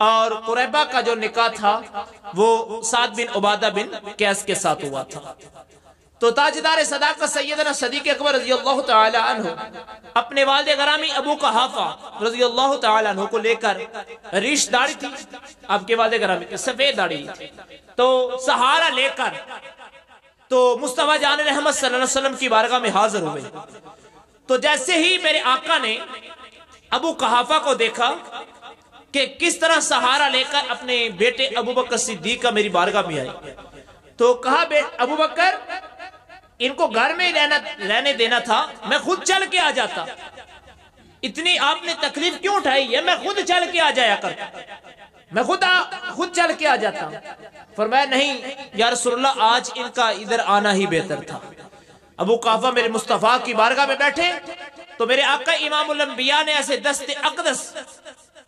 اور قریبہ کا جو نکاح تھا وہ سعد بن عبادہ بن قیس کے ساتھ ہوا تھا۔ تو تاجدار صداقت سیدنا صدیق اکبر رضی اللہ تعالی عنہ اپنے والد گرامی ابو قحافہ رضی اللہ تعالی عنہ کو لے کر، ریش داڑھی تھی آپ کے والد گرامی کی، سفید داڑھی تھی، تو سہارا لے کر تو مصطفیٰ جان رحمت صلی اللہ علیہ وسلم کی بارگاہ میں حاضر ہوئے۔ تو جیسے ہی میرے آقا نے ابو قحافہ کو دیکھا کہ کس طرح سہارا لے کر اپنے بیٹے ابو بکر صدیق کا میری بارگاہ میں آئے، تو کہا ابو بکر ان کو گھر میں رہنے دینا تھا، میں خود چل کے آ جاتا، اتنی آپ نے تکلیف کیوں اٹھائی ہے، میں خود چل کے آ جایا کرتا، میں خود چل کے آ جاتا۔ فرمایا نہیں یا رسول اللہ، آج ان کا ادھر آنا ہی بہتر تھا۔ ابو قحافہ میرے مصطفیٰ کی بارگاہ میں بیٹھے تو میرے آقا امام الانبیاء نے ایسے دست اقدس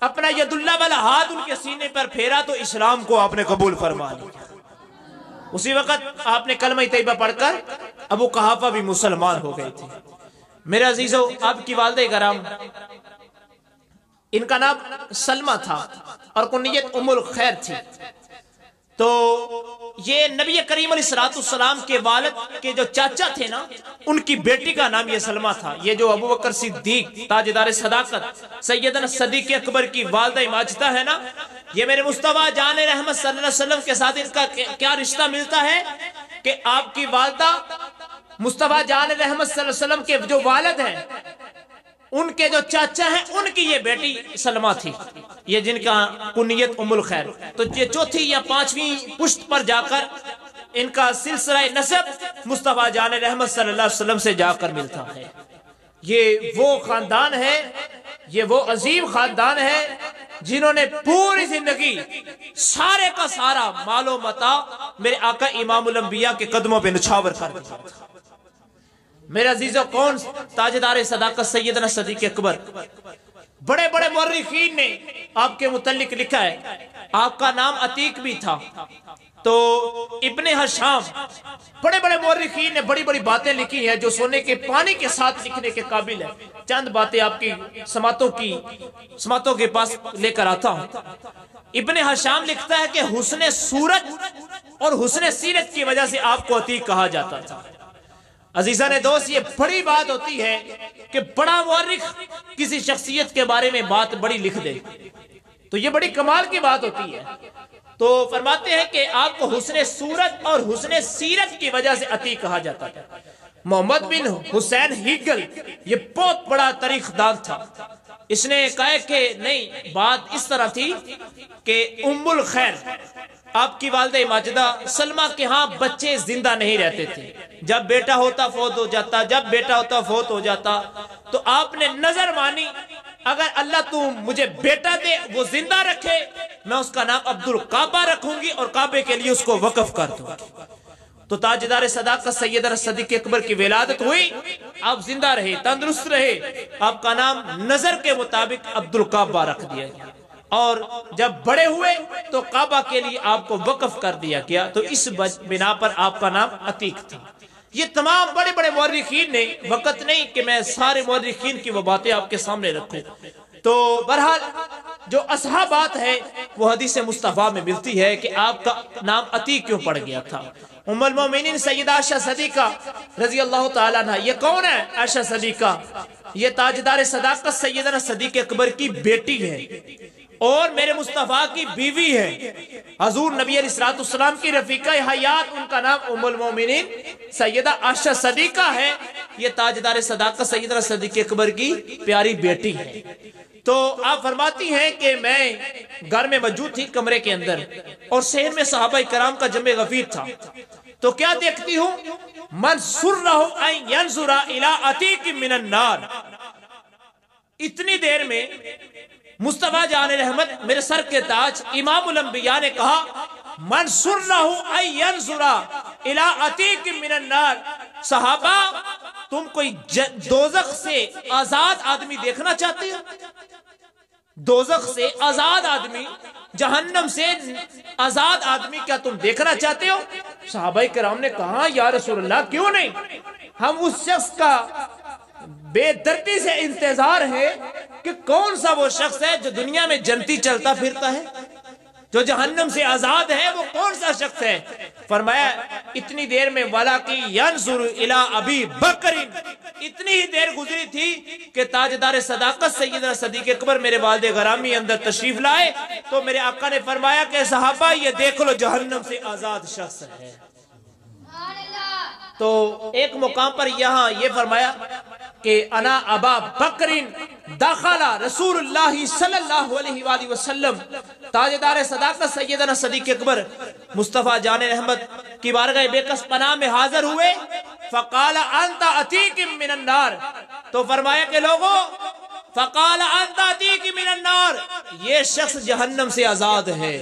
اپنا ید اللہ والا ہاتھ ان کے سینے پر پھیرا تو اسلام کو آپ نے قبول فرما لیا۔ اسی وقت آپ نے کلمہ طیبہ پڑھ کر ابو قحافہ بھی مسلمان ہو گئے تھے۔ میرے عزیزو، آپ کی والدہ کرام، ان کا نام سلمہ تھا اور کنیت ام الخیر تھی۔ تو یہ نبی کریم علیہ السلام کے والد کے جو چاچا تھے نا، ان کی بیٹی کا نام یہ سلمہ تھا۔ یہ جو ابو بکر صدیق تاجدار صداقت سیدنا صدیق اکبر کی والدہ ماجدہ ہے نا، یہ میرے مصطفیٰ جان رحمت صلی اللہ علیہ وسلم کے ساتھ ان کا کیا رشتہ ملتا ہے کہ آپ کی والدہ مصطفیٰ جان رحمت صلی اللہ علیہ وسلم کے جو والد ہیں، ان کے جو چاچا ہیں، ان کی یہ بیٹی سلمہ تھی، یہ جن کا کنیت ام الخیر۔ تو یہ چوتھی یا پانچویں پشت پر جا کر ان کا سلسلہ نسب مصطفیٰ جان رحمت صلی اللہ علیہ وسلم سے جا کر ملتا ہے۔ یہ وہ خاندان ہے، یہ وہ عظیم خاندان ہے جنہوں نے پوری زندگی سارے کا سارا مال و متاع میرے آقا امام الانبیاء کے قدموں پہ نچھاور کر دیا تھا۔ میرے عزیزو، کون تاجدار صداقت سیدنا صدیق اکبر؟ بڑے بڑے مورخین نے آپ کے متعلق لکھا ہے، آپ کا نام عتیق بھی تھا۔ تو ابن حشام، بڑے بڑے مورخین نے بڑی بڑی باتیں لکھی ہیں جو سونے کے پانی کے ساتھ لکھنے کے قابل ہے۔ چند باتیں آپ کی سماعتوں کے پاس لے کر آتا ہوں۔ ابن حشام لکھتا ہے کہ حسن صورت اور حسن سیرت کی وجہ سے آپ کو عتیق کہا جاتا تھا۔ عزیزان دوست، یہ بڑی بات ہوتی ہے کہ بڑا مورخ کسی شخصیت کے بارے میں بات بڑی لکھ دے، تو یہ بڑی کمال کی بات ہوتی ہے۔ تو فرماتے ہیں کہ آپ کو حسن صورت اور حسن سیرت کی وجہ سے عتیق کہا جاتا تھا۔ محمد بن حسین ہیگل یہ بہت بڑا تاریخ دان تھا، اس نے کہا کہ نہیں، بات اس طرح تھی کہ ام الخیر آپ کی والدہ ماجدہ سلمہ کے ہاں بچے زندہ نہیں رہتے تھے، جب بیٹا ہوتا فوت ہو جاتا، جب بیٹا ہوتا فوت ہو جاتا، تو آپ نے نظر مانی اگر اللہ تو مجھے بیٹا دے، وہ زندہ رکھے، میں اس کا نام عبد الکعبہ رکھوں گی اور کعبے کے لیے اس کو وقف کر دوں گی۔ تو تاجدار صداقت سیدنا صدیق اکبر کی ولادت ہوئی، آپ زندہ رہے، تندرست رہے، آپ کا نام نظر کے مطابق عبد الکعبہ رکھ دیا گیا، اور جب بڑے ہوئے تو کعبہ کے لیے آپ کو وقف کر دیا گیا، تو اس بنا پر آپ کا نام عتیق تھا۔ یہ تمام بڑے بڑے مورخین نے، وقت نہیں کہ میں سارے مورخین کی وہ باتیں آپ کے سامنے رکھوں، تو بہرحال جو اصحابات ہے وہ حدیث مصطفیٰ میں ملتی ہے کہ آپ کا نام عتیق کیوں پڑ گیا تھا۔ ام المومنین سیدہ عائشہ صدیقہ رضی اللہ تعالیٰ عنہ، یہ کون ہے عائشہ صدیقہ؟ یہ تاجدار صداقت سیدنا صدیق اکبر کی بیٹی ہے اور میرے مصطفیٰ کی بیوی ہے، حضور نبی علیہ السلام کی رفیقہ حیات، ان کا نام ام المومنین سیدہ عائشہ صدیقہ ہے۔ یہ تاجدار صداقت سیدنا صدیق اکبر کی پیاری بیٹی ہے۔ تو آپ فرماتی ہیں کہ میں گھر میں موجود تھی کمرے کے اندر، اور شہر میں صحابہ کرام کا جمع غفیر تھا، تو کیا دیکھتی ہوں؟ من سرہ ان ینظر الی عتیق من النار۔ اتنی دیر میں مصطفیٰ جان رحمت میرے سر کے تاج امام الانبیاء نے کہا من سرہ ان ینظر الی عتیق من النار، صحابہ تم کوئی دوزخ سے آزاد آدمی دیکھنا چاہتے ہو؟ دوزخ سے آزاد آدمی، جہنم سے آزاد آدمی کیا تم دیکھنا چاہتے ہو؟ صحابہ کرام نے کہا یا رسول اللہ کیوں نہیں، ہم اس شخص کا بے دردی سے انتظار ہے کہ کون سا وہ شخص ہے جو دنیا میں جنتی چلتا پھرتا ہے، جو جہنم سے آزاد ہے وہ کون سا شخص ہے؟ فرمایا اتنی دیر میں وَلَكِ يَنْظُرُ إِلَىٰ أَبِي بَكْرٍ، اتنی ہی دیر گزری تھی کہ تاجدار صداقت سیدنا صدیق اکبر میرے والد گرامی اندر تشریف لائے تو میرے آقا نے فرمایا کہ صحابہ یہ دیکھ لو جہنم سے آزاد شخص ہے۔ تو ایک مقام پر یہاں یہ فرمایا کہ انا ابا بکر داخلہ رسول اللہ صلی اللہ علیہ وآلہ وسلم، تاجدار صداقت سیدنا صدیق اکبر مصطفیٰ جان رحمت کی بارگاہ بے کس پناہ میں حاضر ہوئے، فقال انت عتیق من النار، تو فرمایا کہ لوگوں فقال انت عتیق من النار، یہ شخص جہنم سے آزاد ہے،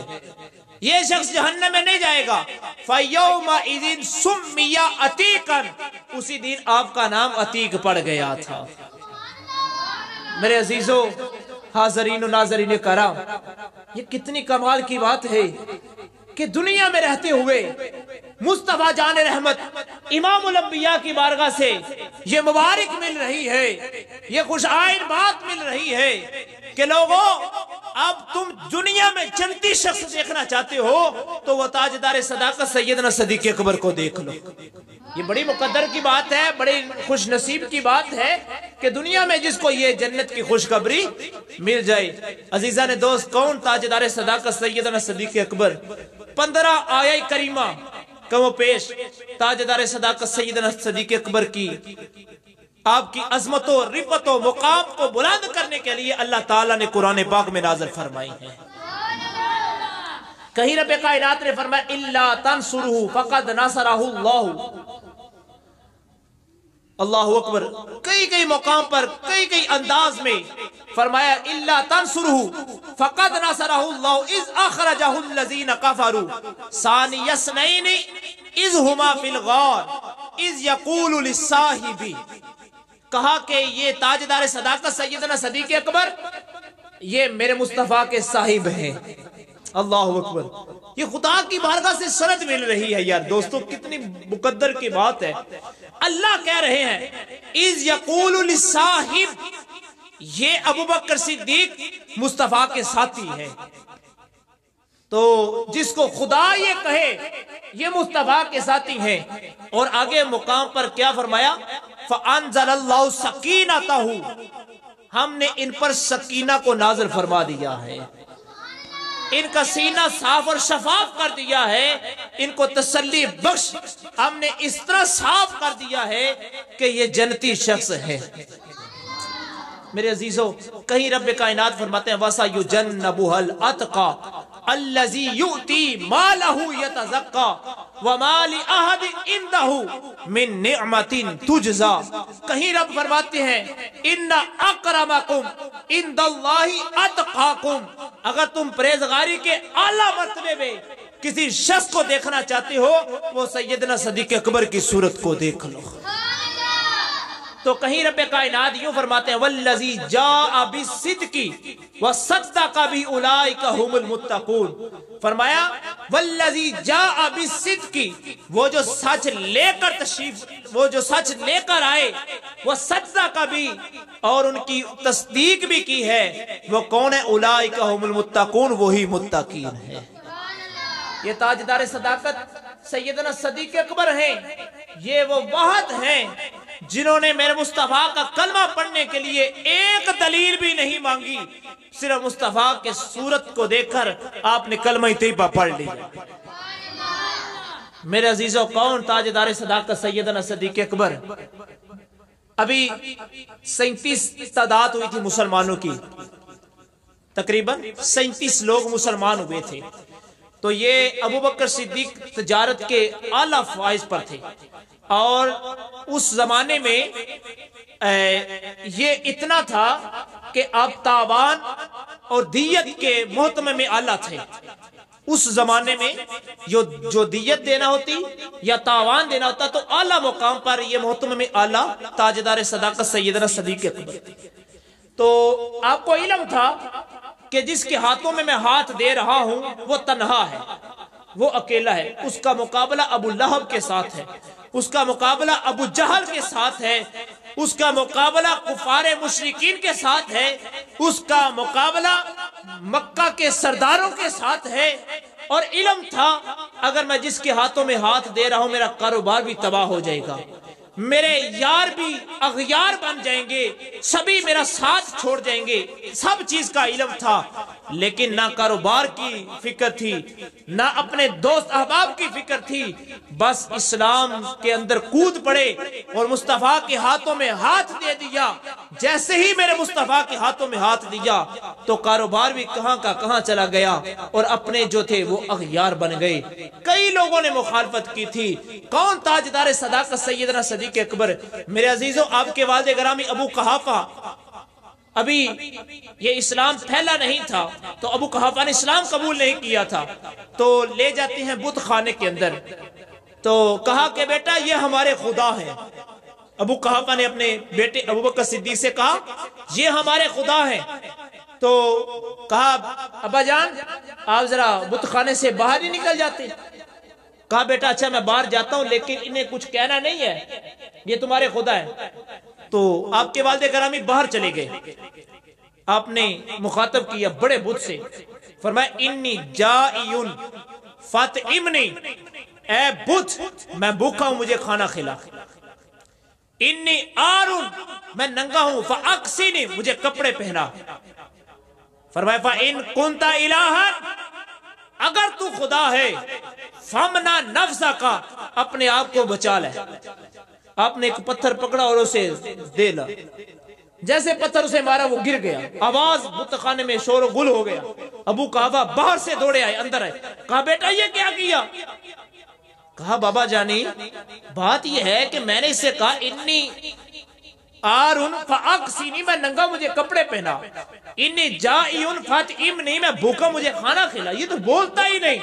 یہ شخص جہنم میں نہیں جائے گا۔ فَيَوْمَئِذٍ سُمِّيَ عَتِيقًا، اسی دن آپ کا نام عتیق پڑ گیا تھا۔ میرے عزیزو حاضرین و ناظرین کرام، یہ کتنی کمال کی بات ہے کہ دنیا میں رہتے ہوئے مصطفیٰ جان رحمت امام الانبیاء کی بارگاہ سے یہ مبارک مل رہی ہے، یہ خوش آئین بات مل رہی ہے کہ لوگوں اب تم دنیا میں جنتی شخص دیکھنا چاہتے ہو تو وہ تاجدار صداقت سیدنا صدیق اکبر کو دیکھ لو۔ یہ بڑی مقدر کی بات ہے، بڑی خوش نصیب کی بات ہے کہ دنیا میں جس کو یہ جنت کی خوشخبری مل جائے۔ عزیزان دوست، کون تاجدار صداقت سیدنا صدیق اکبر؟ 15 آیہ کریمہ کم و پیش تاجدار صداقت سیدنا صدیق اکبر کی آپ کی عظمت و رفعت و مقام کو بلند کرنے کے لیے اللہ تعالیٰ نے قرآن پاک میں نازل فرمائی ہیں۔ کہیں رب کائنات نے فرمایا اِلَّا تَنْصُرُهُ فَقَدْ نَصَرَهُ اللَّهُ، اللہ اکبر، کئی مقام پر کئی انداز میں فرمایا اِلَّا تَنْصُرُهُ فَقَدْ نَصَرَهُ اللَّهُ إِذْ أَخْرَجَهُ الَّذِينَ كَفَرُوا ثَانِيَ اثْنَيْنِ إِذْ هُمَا فِي الْغَارِ إِذْ يَقُولُ لِلصَّاحِبِ، کہا کہ یہ تاجدار صداقت سیدنا صدیق اکبر یہ میرے مصطفیٰ کے صاحب ہیں۔ اللہ اکبر، یہ خدا کی بارگاہ سے سند مل رہی ہے۔ یار دوستو کتنی مقدر کی بات ہے، اللہ کہہ رہے ہیں اِذْ يَقُولُ لِلصَّاحِبِ، یہ ابوبکر صدیق مصطفیٰ کے ساتھی ہیں، تو جس کو خدا یہ کہے یہ مصطفیٰ کے ساتھی ہیں۔ اور آگے مقام پر کیا فرمایا؟ فَأَنزَلَ اللَّهُ سَكِينَتَهُ، ہم نے ان پر سکینہ کو نازل فرما دیا ہے، ان کا سینہ صاف اور شفاف کر دیا ہے، ان کو تسلی بخش ہم نے اس طرح صاف کر دیا ہے کہ یہ جنتی شخص ہے۔ میرے عزیزو، کہیں رب کائنات فرماتے ہیں وَسَيُجَنَّبُهَا الْأَتْقَى الَّذِي يُؤْتِي مَالَهُ يَتَزَكَّى وَمَا لِأَحَدٍ عِندَهُ مِن نِعْمَةٍ تُجْزَى، کہیں رب فرماتے ہیں إِنَّ أَكْرَمَكُمْ عِندَ اللَّهِ أَتْقَاكُمْ، اگر تم پرہیزگاری کے اعلیٰ مرتبے میں کسی شخص کو دیکھنا چاہتے ہو وہ سیدنا صدیق اکبر کی صورت کو دیکھ لو۔ تو کہیں رب کائنات یوں فرماتے ہیں والذی جاء بالصدق وصدق بہ اولئک هم المتقون، فرمایا والذی جاء بالصدق، وہ جو سچ لے کر تشریف، وہ جو سچ لے کر آئے، وصدق بہ، اور ان کی تصدیق بھی کی ہے، وہ کون ہے؟ اولئک هم المتقون، وہی متقین ہیں۔ یہ تاجدار صداقت سیدنا صدیق اکبر ہیں، یہ وہ واحد ہیں جنہوں نے میرے مصطفیٰ کا کلمہ پڑھنے کے لیے ایک دلیل بھی نہیں مانگی، صرف مصطفیٰ کے صورت کو دیکھ کر آپ نے کلمہ طیبہ پڑھ لی۔ میرے عزیزوں، کون تاجدار صداقت سیدنا صدیق اکبر؟ ابھی 37 تعداد ہوئی تھی مسلمانوں کی، تقریباً 37 لوگ مسلمان ہوئے تھے، تو یہ ابوبکر صدیق تجارت کے اعلیٰ فائز پر تھے، اور اس زمانے میں یہ اتنا تھا کہ آپ تاوان اور دیت کے محتمے میں اعلیٰ تھے۔ اس زمانے میں جو دیت دینا ہوتی یا تاوان دینا ہوتا تو اعلیٰ مقام پر یہ محتمے میں اعلیٰ تاجدار صداقت سیدنا صدیق اکبر۔ تو آپ کو علم تھا کہ جس کے ہاتھوں میں ہاتھ دے رہا ہوں وہ تنہا ہے، وہ اکیلا ہے، اس کا مقابلہ ابو لہب کے ساتھ ہے، اس کا مقابلہ ابو جہل کے ساتھ ہے، اس کا مقابلہ کفار مشرکین کے ساتھ ہے، اس کا مقابلہ مکہ کے سرداروں کے ساتھ ہے، اور علم تھا اگر میں جس کے ہاتھوں میں ہاتھ دے رہا ہوں میرا کاروبار بھی تباہ ہو جائے گا، میرے یار بھی اغیار بن جائیں گے، سبھی میرا ساتھ چھوڑ جائیں گے، سب چیز کا علم تھا، لیکن نہ کاروبار کی فکر تھی، نہ اپنے دوست احباب کی فکر تھی، بس اسلام کے اندر کود پڑے اور مصطفیٰ کے ہاتھوں میں ہاتھ دے دیا۔ جیسے ہی میرے مصطفیٰ کے ہاتھوں میں ہاتھ دیا تو کاروبار بھی کہاں کا کہاں چلا گیا اور اپنے جو تھے وہ اغیار بن گئے۔ کئی لوگوں نے مخالفت کی تھی، کون تاجدار صداقت سیدنا صدیق اکبر۔ میرے عزیزوں، آپ کے والد گرامی ابو قحافہ، ابھی یہ اسلام پھیلا نہیں تھا تو ابو قحافہ نے اسلام قبول نہیں کیا تھا، تو لے جاتے ہیں بت خانے کے اندر، تو کہا کہ بیٹا یہ ہمارے خدا ہیں۔ ابو قحافہ نے اپنے بیٹے ابو بکر صدیق سے کہا یہ ہمارے خدا ہیں، تو کہا ابا جان آپ ذرا بت خانے سے باہر ہی نکل جاتے۔ کہا بیٹا اچھا میں باہر جاتا ہوں لیکن انہیں کچھ کہنا نہیں ہے، یہ تمہارے خدا ہے۔ تو آپ کے والد گرامی باہر چلے گئے، آپ نے مخاطب کیا بڑے بت سے، فرمایا انی جائعن فاطعمنی، اے بت میں بھوکا ہوں مجھے کھانا کھلا، انی آرن میں ننگا ہوں فاکسینی مجھے کپڑے پہنا، فرمایا فإن کنت الہا اگر تو خدا ہے فمنا نفسا کا اپنے آپ کو بچا لے۔ آپ نے ایک پتھر پکڑا اور اسے دے لا، جیسے پتھر اسے مارا وہ گر گیا، آواز بت خانے میں شور و گل ہو گیا۔ ابو قحافہ باہر سے دوڑے آئے، اندر آئے، کہا بیٹا یہ کیا کیا؟ کہا بابا جانی بات یہ ہے کہ میں نے اس سے کہا انی آرن فاکسینی میں ننگا مجھے کپڑے پہنا، انی جائعن فاطعمنی میں بھوکا مجھے کھانا کھلا، یہ تو بولتا ہی نہیں۔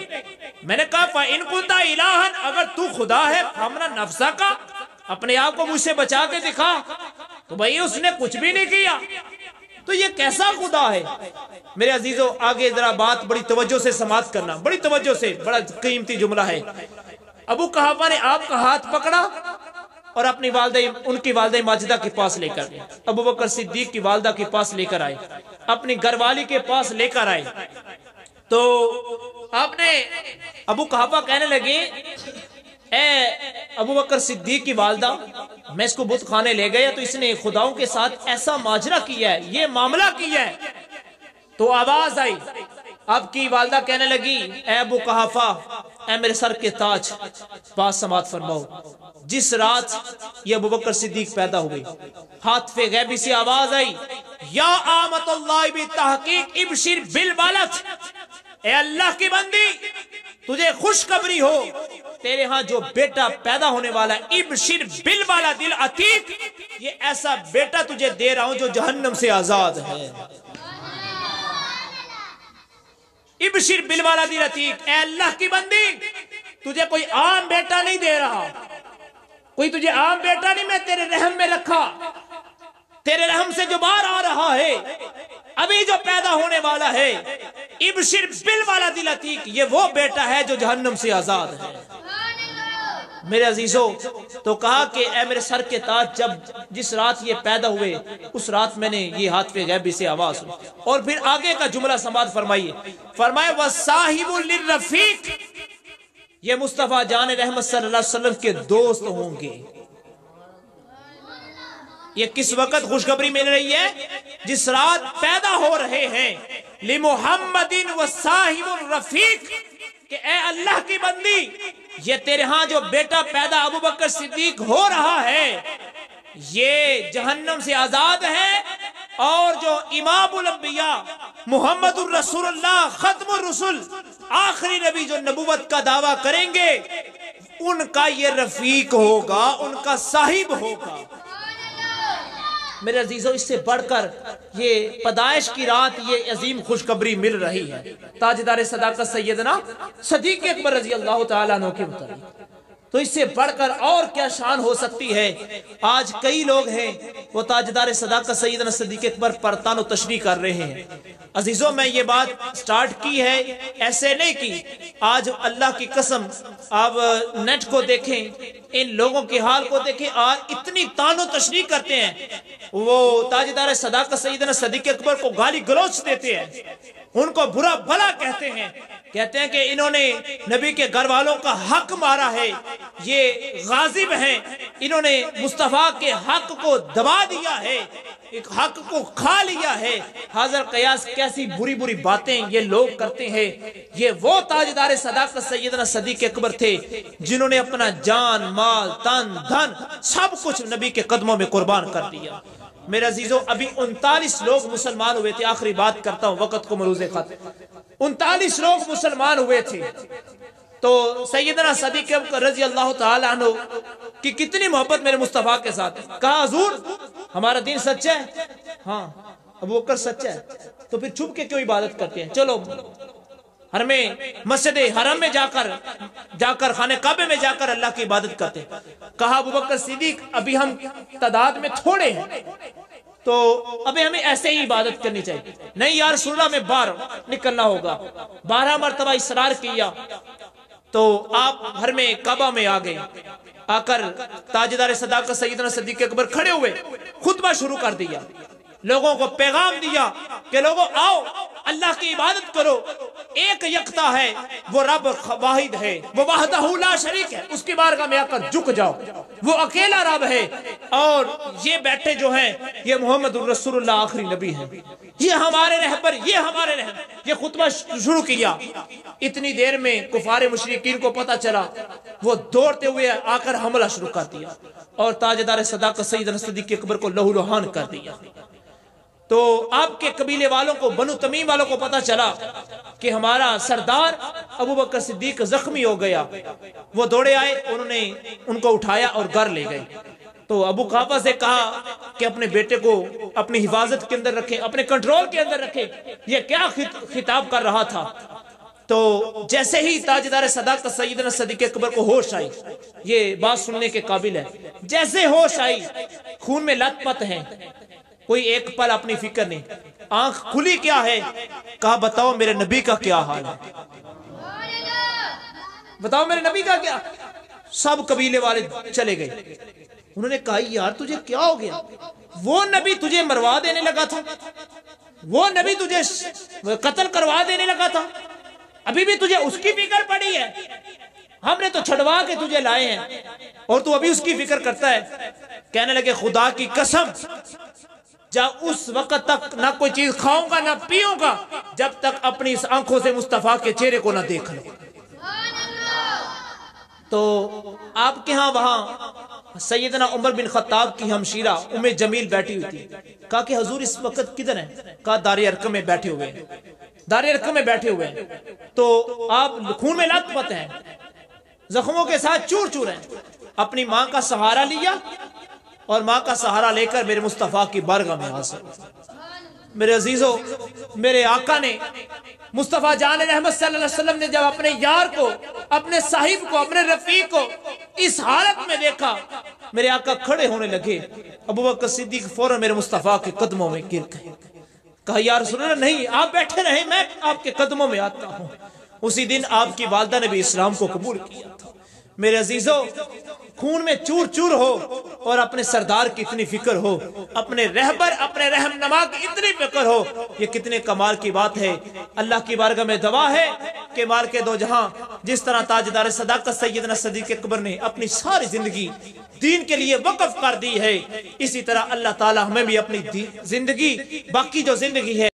میں نے کہا فإن كنت الہا اگر تو خدا ہے فمنا نفسا کا اپنے آپ کو مجھ سے بچا کے دکھا، تو بھئی اس نے کچھ بھی نہیں کیا، تو یہ کیسا خدا ہے؟ میرے عزیزوں آگے ذرا بات بڑی توجہ سے سماعت کرنا، بڑی توجہ سے، بڑا قیمتی جملہ ہے۔ ابو قحافہ نے آپ کا ہاتھ پکڑا اور اپنی والدہ ان کی والدہ ماجدہ کے پاس لے کر گئے، ابو بکر صدیق کی والدہ کے پاس لے کر آئے، اپنی گھر والی کے پاس لے کر آئے، تو آپ نے ابو قحافہ کہنے لگے اے ابو بکر صدیق کی والدہ میں اس کو بت خانے لے گیا تو اس نے خداؤں کے ساتھ ایسا ماجرا کیا ہے، یہ معاملہ کیا ہے۔ تو آواز آئی، آپ کی والدہ کہنے لگی اے ابو قحافہ اے میرے سر کے تاج بات سماعت فرماؤ، جس رات یہ ابو بکر صدیق پیدا ہوئے ہاتف غیبی سے آواز آئی یا آمت اللہ بتحقیق ابشر بالولد، اے اللہ کی بندی تجھے خوشخبری ہو تیرے ہاں جو بیٹا پیدا ہونے والا ہے، ابشر بالولد العتیق، یہ ایسا بیٹا تجھے دے رہا ہوں جو جہنم سے آزاد ہے۔ ابشر بالولد العتیق، اے اللہ کی بندی تجھے کوئی عام بیٹا نہیں دے رہا، کوئی تجھے عام بیٹا نہیں، میں تیرے رحم میں رکھا، تیرے رحم سے جو باہر آ رہا ہے ابھی جو پیدا ہونے والا ہے، ابشر بالولد العتیق، یہ وہ بیٹا ہے جو جہنم سے آزاد ہے۔ میرے عزیزوں تو کہا کہ اے میرے سر کے تاج جس رات یہ پیدا ہوئے اس رات میں نے یہ ہاتف غیبی سے آواز ہوئی، اور پھر آگے کا جملہ سماعت فرمائیے، فرمائے وَصَاحِبُ لِلرَّفِيقِ، یہ مصطفیٰ جان رحمت صلی اللہ علیہ وسلم کے دوست ہوں گے۔ یہ کس وقت خوشخبری مل رہی ہے؟ جس رات پیدا ہو رہے ہیں، لِمُحَمَّدٍ وَصَاحِبُ الرَّفِيقِ، کہ اے اللہ کی بندی یہ تیرے ہاں جو بیٹا پیدا ابو بکر صدیق ہو رہا ہے یہ جہنم سے آزاد ہے، اور جو امام الانبیاء محمد الرسول اللہ ختم الرسل آخری نبی جو نبوت کا دعویٰ کریں گے ان کا یہ رفیق ہوگا، ان کا صاحب ہوگا۔ میرے عزیزوں اس سے بڑھ کر یہ پیدائش کی رات یہ عظیم خوشخبری مل رہی ہے تاجدار صداقت سیدنا صدیق اکبر رضی اللہ تعالیٰ عنہ کے متعلق۔ تو اس سے بڑھ کر اور کیا شان ہو سکتی ہے؟ آج کئی لوگ ہیں وہ تاجدار صداقت سیدنا صدیق اکبر پر تان و تشریح کر رہے ہیں۔ عزیزوں، میں یہ بات سٹارٹ کی ہے، ایسے نہیں کی۔ آج اللہ کی قسم آپ نیٹ کو دیکھیں، ان لوگوں کے حال کو دیکھیں، آج اتنی تان و تشریح کرتے ہیں، وہ تاجدار صداقت سیدنا صدیق اکبر کو گالی گلوچ دیتے ہیں، ان کو برا بھلا کہتے ہیں کہ انہوں نے نبی کے گھر والوں کا حق مارا ہے، یہ غاضب ہیں، انہوں نے مصطفیٰ کے حق کو دبا دیا ہے، ایک حق کو کھا لیا ہے۔ حاضر قیاس کیسی بری بری باتیں یہ لوگ کرتے ہیں۔ یہ وہ تاجدار صداقت سیدنا صدیق اکبر تھے جنہوں نے اپنا جان، مال، تن، دھن سب کچھ نبی کے قدموں میں قربان کر دیا۔ میرے عزیزوں، ابھی 39 لوگ مسلمان ہوئے تھے، آخری بات کرتا ہوں وقت کو ملوز خط، 39 لوگ مسلمان ہوئے تھے۔ تو سیدنا صدیق اکبر رضی اللہ تعالیٰ عنہ کی کتنی محبت میرے مصطفیٰ کے ساتھ۔ کہا حضور ہمارا دین سچا ہے؟ ہاں۔ ابو بکر سچا ہے، تو پھر چھپ کے کیوں عبادت کرتے ہیں؟ چلو حرم مسجد حرم میں جا کر خانہ کعبے میں جا کر اللہ کی عبادت کرتے ہیں۔ کہا ابو بکر صدیق ابھی ہم تعداد میں تھوڑے ہیں، تو ابھی ہمیں ایسے ہی عبادت کرنی چاہیے۔ نہیں یا رسول اللہ میں باہر نکلنا ہوگا۔ 12 مرتبہ اصرار کیا تو آپ حرم کعبہ میں آ گئے۔ آ کر تاجدار صداقت سیدنا صدیق اکبر کھڑے ہوئے، خطبہ شروع کر دیا، لوگوں کو پیغام دیا کہ لوگوں آؤ اللہ کی عبادت کرو، ایک یکتا ہے، وہ رب واحد ہے، وہ وحدہ لا شریک ہے، اس کی بارگاہ میں آ کر جھک جاؤ، وہ اکیلا رب ہے، اور یہ بیٹھے جو ہیں یہ محمد الرسول اللہ آخری نبی ہے، یہ ہمارے رہبر، یہ ہمارے رہبر۔ یہ خطبہ شروع کیا، اتنی دیر میں کفار مشرکین کو پتہ چلا، وہ دوڑتے ہوئے آ کر حملہ شروع کر دیا اور تاجدار صداقت سیدنا صدیق اکبر کو لہو لہان کر دیا۔ تو آپ کے قبیلے والوں کو، بنو تمیم والوں کو پتا چلا کہ ہمارا سردار ابو بکر صدیق زخمی ہو گیا۔ وہ دوڑے آئے، انہوں نے ان کو اٹھایا اور گھر لے گئے۔ تو ابو قحافہ سے کہا کہ اپنے بیٹے کو اپنی حفاظت کے اندر رکھیں، اپنے کنٹرول کے اندر رکھیں۔ یہ کیا خطاب کر رہا تھا؟ تو جیسے ہی تاجدار صداقت سیدنا صدیق اکبر کو ہوش آئی، یہ بات سننے کے قابل ہے، جیسے ہوش آئی خون میں لت پت ہیں، کوئی ایک پل اپنی فکر نہیں، آنکھ کھلی کیا ہے؟ کہا بتاؤ میرے نبی کا کیا حال ہے، بتاؤ میرے نبی کا کیا۔ سب قبیلے والے چلے گئے، انہوں نے کہا یار تجھے کیا ہو گیا؟ وہ نبی تجھے مروا دینے لگا تھا، وہ نبی تجھے قتل کروا دینے لگا تھا، ابھی بھی تجھے اس کی فکر پڑی ہے؟ ہم نے تو چھڑوا کے تجھے لائے ہیں اور تو ابھی اس کی فکر کرتا ہے۔ کہنے لگے خدا کی قسم، جب اس وقت تک نہ کوئی چیز کھاؤں گا نہ پیوں گا جب تک اپنی اس آنکھوں سے مصطفیٰ کے چہرے کو نہ دیکھ لوں۔ تو آپ کے ہاں وہاں سیدنا عمر بن خطاب کی ہمشیرہ ام جمیل بیٹھی ہوئی تھی۔ کہا کہ حضور اس وقت کدھر ہیں؟ کہا دار ارقم میں بیٹھے ہوئے ہیں، دار ارقم میں بیٹھے ہوئے ہیں۔ تو آپ خون میں لت پت ہیں، زخموں کے ساتھ چور چور ہیں، اپنی ماں کا سہارا لیا اور ماں کا سہارا لے کر میرے مصطفیٰ کی بارگاہ میں حاضر۔ میرے عزیزوں، میرے آقا نے، مصطفیٰ جان رحمت صلی اللہ علیہ وسلم نے جب اپنے یار کو، اپنے صاحب کو، اپنے رفیق کو اس حالت میں دیکھا، میرے آقا کھڑے ہونے لگے۔ ابو بکر صدیق فوراً میرے مصطفیٰ کے قدموں میں گر گئے۔ کہا یا رسول اللہ نہیں، آپ بیٹھے رہیں، میں آپ کے قدموں میں آتا ہوں۔ اسی دن آپ کی والدہ نے بھی اسلام کو قبول کیا تھا۔ میرے عزیزوں، خون میں چور چور ہو اور اپنے سردار کی اتنی فکر ہو، اپنے رہبر، اپنے رہنما کی اتنی فکر ہو، یہ کتنے کمال کی بات ہے۔ اللہ کی بارگاہ میں دعا ہے کہ مالک دو جہاں جس طرح تاجدار صداقت سیدنا صدیق اکبر نے اپنی ساری زندگی دین کے لیے وقف کر دی ہے، اسی طرح اللہ تعالی ہمیں بھی اپنی زندگی، باقی جو زندگی ہے